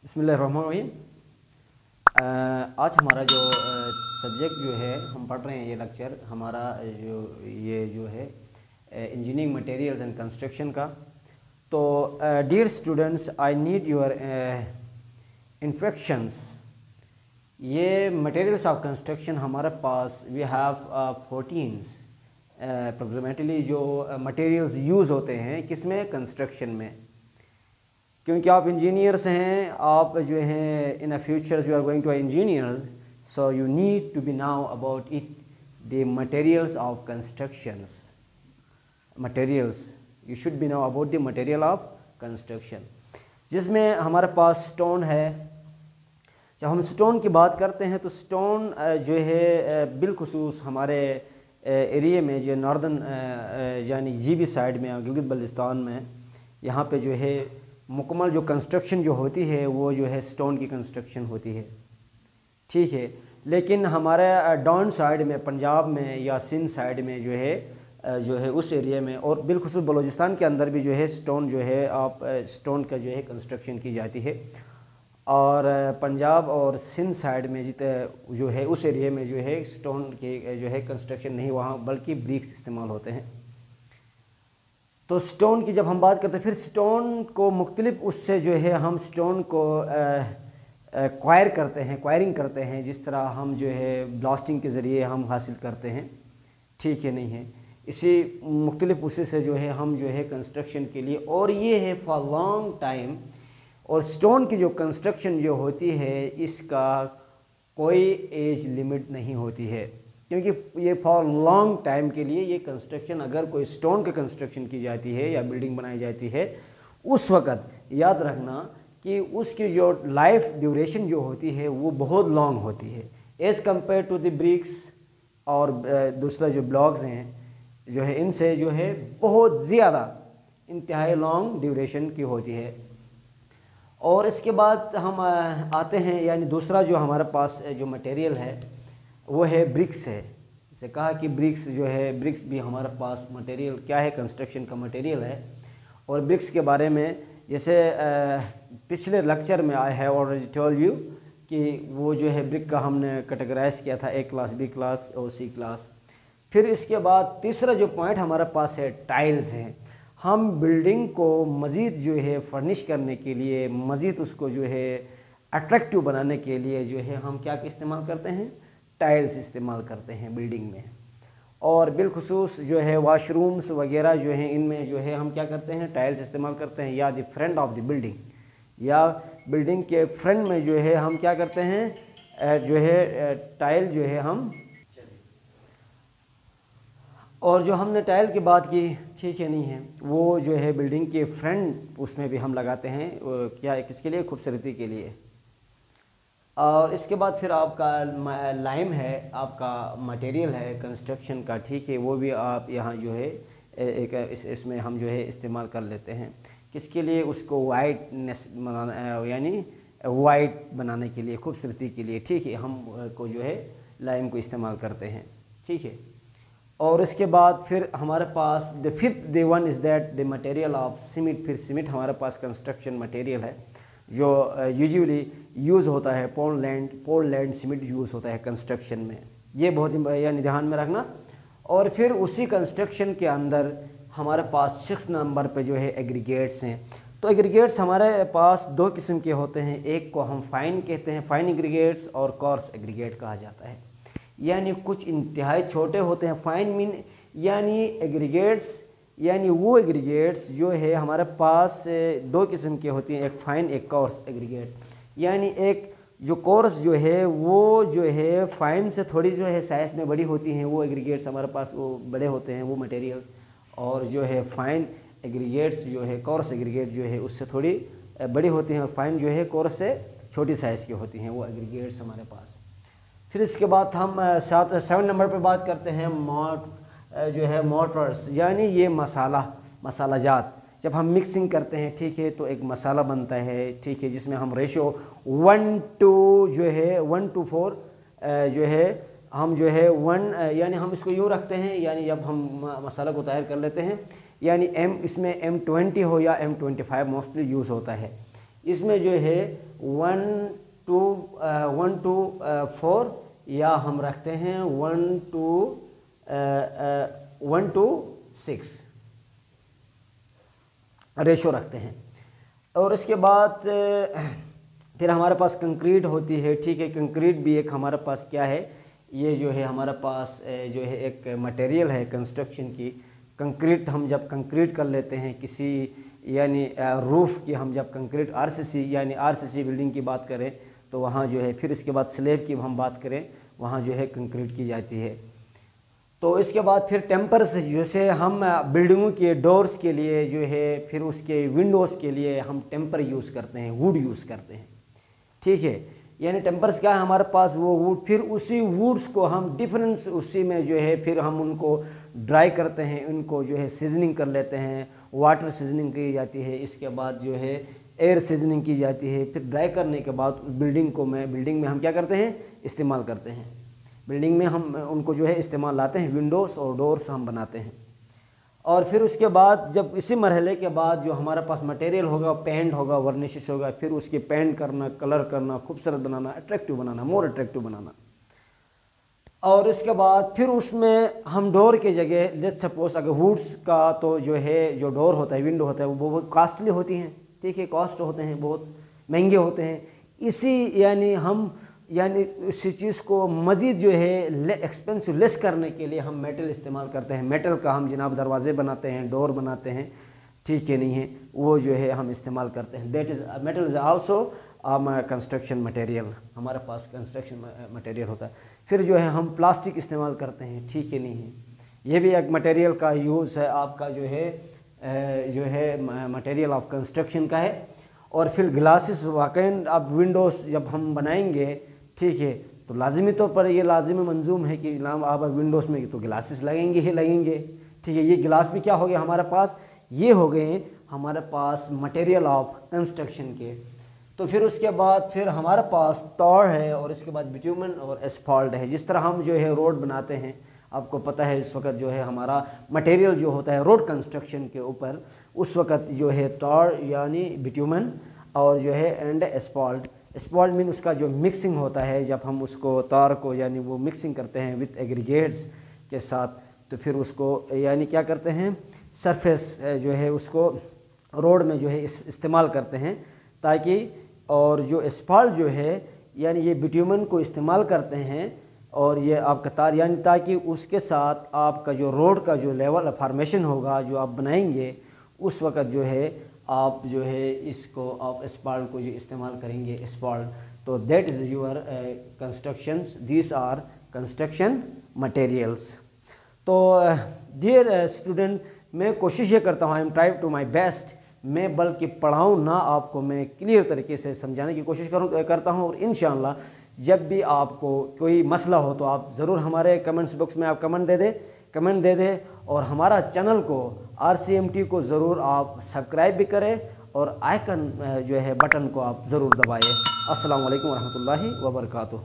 بسم اللہ الرحمن الرحیم۔ آج ہمارا جو سبجیکٹ جو ہے ہم پڑھ رہے ہیں، یہ لیکچر ہمارا جو ہے انجینئرنگ مٹیریلز اینڈ کنسٹرکشن کا۔ تو dear students, I need your infections. یہ مٹیریلس آف کنسٹرکشن ہمارے پاس وی ہیو 14 اپروکسیمیٹلی جو مٹیریلز یوز ہوتے ہیں کس میں، کنسٹرکشن میں، کیونکہ آپ انجینئرس ہیں، آپ جو ہیں ان a future you are going to engineers, so you need to be know about it the materials of constructions. Materials you should be know about the material of construction, جس میں ہمارے پاس سٹون ہے۔ جب ہم سٹون کی بات کرتے ہیں تو سٹون جو ہے بالخصوص ہمارے ایریے میں جو ناردن یعنی جی سائڈ میں، گلگت بلتستان میں، یہاں پہ جو ہے مکمل جو کنسٹرکشن جو ہوتی ہے وہ جو ہے سٹون کی کنسٹرکشن ہوتی ہے، ٹھیک ہے۔ لیکن ہمارے ڈاؤن سائڈ میں، پنجاب میں یا سندھ سائڈ میں جو ہے اس ایریے میں، اور بالخصوص بلوچستان کے اندر بھی جو ہے سٹون جو ہے سٹون کا جو ہے کنسٹرکشن کی جاتی ہے، اور پنجاب اور سندھ سائڈ میں جو ہے اس ایریے میں جو ہے سٹون کی جو ہے کنسٹرکشن نہیں، وہاں بلکہ بریکس استعمال ہوتے ہیں۔ تو سٹون کی جب ہم بات کرتے ہیں، پھر سٹون کو مختلف اس سے جو ہے ہم سٹون کو کوائرنگ کرتے ہیں، جس طرح ہم جو ہے بلاسٹنگ کے ذریعے ہم حاصل کرتے ہیں، ٹھیک ہے نہیں ہے، اسی مختلف اسے سے جو ہے ہم جو ہے کنسٹرکشن کے لیے، اور یہ ہے فار لانگ ٹائم۔ اور سٹون کی جو کنسٹرکشن جو ہوتی ہے اس کا کوئی ایج لمٹ نہیں ہوتی ہے، کیونکہ یہ فار لانگ ٹائم کے لیے یہ کنسٹرکشن، اگر کوئی سٹون کی کنسٹرکشن کی جاتی ہے یا بلڈنگ بنائی جاتی ہے، اس وقت یاد رکھنا کہ اس کی جو لائف ڈیوریشن جو ہوتی ہے وہ بہت لانگ ہوتی ہے as compared to the bricks, اور دوسرا جو بلاکس ہیں جو ہے ان سے جو ہے بہت زیادہ انتہائی لانگ ڈیوریشن کی ہوتی ہے۔ اور اس کے بعد ہم آتے ہیں، یعنی دوسرا جو ہمارے پاس جو مٹیریل ہے وہ ہے برکس ہے۔ جیسے کہا کہ برکس جو ہے، برکس بھی ہمارے پاس مٹیریل کیا ہے، کنسٹرکشن کا مٹیریل ہے۔ اور برکس کے بارے میں جیسے پچھلے لیکچر میں I have already told you کہ وہ جو ہے برک کا ہم نے کیٹیگرائز کیا تھا، اے کلاس، بی کلاس اور سی کلاس۔ پھر اس کے بعد تیسرا جو پوائنٹ ہمارے پاس ہے ٹائلز ہیں۔ ہم بلڈنگ کو مزید جو ہے فرنش کرنے کے لیے، مزید اس کو جو ہے اٹریکٹیو بنانے کے لیے جو ہے ہم کیا استعمال کرتے ہیں، ٹائلز استعمال کرتے ہیں بلڈنگ میں۔ اور بالخصوص جو ہے واش رومز وغیرہ جو ہیں ان میں جو ہے ہم کیا کرتے ہیں، ٹائلز استعمال کرتے ہیں، یا دی فرنٹ آف دی بلڈنگ، یا بلڈنگ کے فرنٹ میں جو ہے ہم کیا کرتے ہیں، جو ہے ٹائل جو ہے ہم، اور جو ہم نے ٹائل کی بات کی، ٹھیک ہے نہیں ہے، وہ جو ہے بلڈنگ کے فرنٹ اس میں بھی ہم لگاتے ہیں، کیا کس کے لیے، خوبصورتی کے لیے۔ اور اس کے بعد پھر آپ کا لائم ہے، آپ کا مٹیریل ہے کنسٹرکشن کا، ٹھیک ہے، وہ بھی آپ یہاں جو ہے ایک اس میں ہم جو ہے استعمال کر لیتے ہیں، کس کے لیے، اس کو وائٹنس بنانا، یعنی وائٹ بنانے کے لیے، خوبصورتی کے لیے، ٹھیک ہے، ہم کو جو ہے لائم کو استعمال کرتے ہیں، ٹھیک ہے۔ اور اس کے بعد پھر ہمارے پاس the fifth the one is that the material of cement. پھر سیمنٹ ہمارے پاس کنسٹرکشن مٹیریل ہے جو یوزولی یوز ہوتا ہے، پورٹ لینڈ سیمنٹ یوز ہوتا ہے کنسٹرکشن میں، یہ بہت یعنی دھیان میں رکھنا۔ اور پھر اسی کنسٹرکشن کے اندر ہمارے پاس 6 نمبر پہ جو ہے ایگریگیٹس ہیں۔ تو ایگریگیٹس ہمارے پاس 2 قسم کے ہوتے ہیں، ایک کو ہم فائن کہتے ہیں، فائن ایگریگیٹس، اور کورس ایگریگیٹ کہا جاتا ہے، یعنی کچھ انتہائی چھوٹے ہوتے ہیں۔ فائن مین یعنی ایگریگیٹس، یعنی وہ ایگریگیٹس جو ہے ہمارے پاس 2 قسم کے ہوتی ہیں، ایک فائن، ایک کورس ایگریگیٹ۔ یعنی ایک جو کورس جو ہے وہ جو ہے فائن سے تھوڑی جو ہے سائز میں بڑی ہوتی ہیں، وہ ایگریگیٹس ہمارے پاس وہ بڑے ہوتے ہیں وہ مٹیریل، اور جو ہے فائن ایگریگیٹس جو ہے، کورس ایگریگیٹ جو ہے اس سے تھوڑی بڑی ہوتی ہیں، اور فائن جو ہے کورس سے چھوٹی سائز کی ہوتی ہیں، وہ ایگریگیٹس ہمارے پاس۔ پھر اس کے بعد ہم 7 نمبر پہ بات کرتے ہیں جو ہے موٹرز، یعنی یہ مسالہ جات، جب ہم مکسنگ کرتے ہیں، ٹھیک ہے، تو ایک مسالہ بنتا ہے، ٹھیک ہے، جس میں ہم ریشو 1:4 جو ہے ہم جو ہے 1 یعنی ہم اس کو یوں رکھتے ہیں، یعنی جب ہم مسالہ کو تیار کر لیتے ہیں، یعنی اس میں M20 ہو یا M25 موسٹلی یوز ہوتا ہے، اس میں جو ہے 1 to 4 یا ہم رکھتے ہیں 1 to 6 ریشو رکھتے ہیں. اور اس کے بعد پھر ہمارے پاس کنکریٹ ہوتی ہے. ٹھیک ہے, کنکریٹ بھی ایک ہمارے پاس کیا ہے, یہ جو ہے ہمارے پاس جو ہے ایک مٹیریل ہے کنسٹرکشن کی. کنکریٹ ہم جب کنکریٹ کر لیتے ہیں کسی یعنی روف کی, ہم جب کنکریٹ RCC یعنی RCC بلڈنگ کی بات کریں تو وہاں جو ہے, پھر اس کے بعد سلیب کی ہم بات کریں وہاں جو ہے کنکریٹ کی جاتی ہے. تو اس کے بعد پھر ٹیمپرز, جیسے ہم بلڈنگوں کے ڈورز کے لیے جو ہے, پھر اس کے ونڈوز کے لیے ہم ٹیمپر یوز کرتے ہیں, ووڈ یوز کرتے ہیں. ٹھیک ہے, یعنی ٹیمپرز کیا ہے ہمارے پاس, وہ ووڈ, پھر اسی ووڈز کو ہم ڈفرینس اسی میں جو ہے پھر ہم ان کو ڈرائی کرتے ہیں, ان کو جو ہے سیزننگ کر لیتے ہیں. واٹر سیزننگ کی جاتی ہے, اس کے بعد جو ہے ایئر سیزننگ کی جاتی ہے. پھر ڈرائی کرنے کے بعد بلڈنگ میں ہم کیا کرتے ہیں, استعمال کرتے ہیں. بلڈنگ میں ہم ان کو جو ہے استعمال لاتے ہیں, ونڈوز اور ڈورس ہم بناتے ہیں. اور پھر اس کے بعد جب اسی مرحلے کے بعد جو ہمارے پاس مٹیریل ہوگا, پینٹ ہوگا, ورنشز ہوگا, پھر اس کے پینٹ کرنا, کلر کرنا, خوبصورت بنانا, اٹریکٹیو بنانا, مور اٹریکٹیو بنانا. اور اس کے بعد پھر اس میں ہم ڈور کے جگہ, لیٹس سپوز اگر ووڈس کا تو جو ہے جو ڈور ہوتا ہے, ونڈو ہوتا ہے, وہ بہت کاسٹلی ہوتی ہیں. ٹھیک ہے, کاسٹ ہوتے ہیں, بہت مہنگے ہوتے ہیں. اسی یعنی ہم اسی چیز کو مزید جو ہے ایکسپینسو لیس کرنے کے لیے ہم میٹل استعمال کرتے ہیں. میٹل کا ہم جناب دروازے بناتے ہیں, ڈور بناتے ہیں. ٹھیک ہے, نہیں ہے, وہ جو ہے ہم استعمال کرتے ہیں. That is metal is also construction material, ہمارے پاس کنسٹرکشن مٹیریل ہوتا ہے. پھر جو ہے ہم پلاسٹک استعمال کرتے ہیں. ٹھیک ہے, نہیں ہے, یہ بھی ایک مٹیریل کا یوز ہے آپ کا جو ہے مٹیریل آف کنسٹرکشن کا ہے. اور پھر گلاسز, واقعی اب ونڈوز جب ہم بنائیں گے, ٹھیک ہے, تو لازمی طور پر یہ لازمی منظوم ہے کہ آپ ونڈوز میں تو گلاسز لگیں گے ہی لگیں گے. ٹھیک ہے, یہ گلاس بھی کیا ہو گیا ہمارے پاس, یہ ہو گئے ہمارے پاس مٹیریل آف کنسٹرکشن کے. تو پھر اس کے بعد پھر ہمارے پاس تار ہے, اور اس کے بعد بیٹومن اور اسفالٹ ہے. جس طرح ہم جو ہے روڈ بناتے ہیں, آپ کو پتہ ہے اس وقت جو ہے ہمارا مٹیریل جو ہوتا ہے روڈ کنسٹرکشن کے اوپر, اس وقت جو ہے تار یعنی بیٹومن اور جو ہے اینڈ اسفالٹ. اسفالٹ مین اس کا جو مکسنگ ہوتا ہے, جب ہم اس کو تار کو یعنی وہ مکسنگ کرتے ہیں وتھ ایگریگیٹس کے ساتھ, تو پھر اس کو یعنی کیا کرتے ہیں, سرفیس جو ہے اس کو روڈ میں جو ہے استعمال کرتے ہیں تاکہ, اور جو اسفالٹ جو ہے یعنی یہ بیٹومن کو استعمال کرتے ہیں, اور یہ آپ کا تار یعنی تاکہ اس کے ساتھ آپ کا جو روڈ کا جو لیول فارمیشن ہوگا جو آپ بنائیں گے, اس وقت جو ہے آپ جو ہے اس کو آپ اسفالٹ کو جو استعمال کریں گے, اسفالٹ. تو that is your constructions, these are construction materials. تو ڈیئر اسٹوڈنٹ, میں کوشش یہ کرتا ہوں, I am try to my best, میں بلکہ پڑھاؤں نہ, آپ کو میں کلیئر طریقے سے سمجھانے کی کوشش کرتا ہوں. اور انشاءاللہ جب بھی آپ کو کوئی مسئلہ ہو تو آپ ضرور ہمارے کمنٹس باکس میں آپ کمنٹ دے دیں, اور ہمارا چینل کو RCMT کو ضرور آپ سبسکرائب بھی کریں, اور آئیکن جو ہے بٹن کو آپ ضرور دبائیں. السلام علیکم ورحمۃ اللہ وبرکاتہ.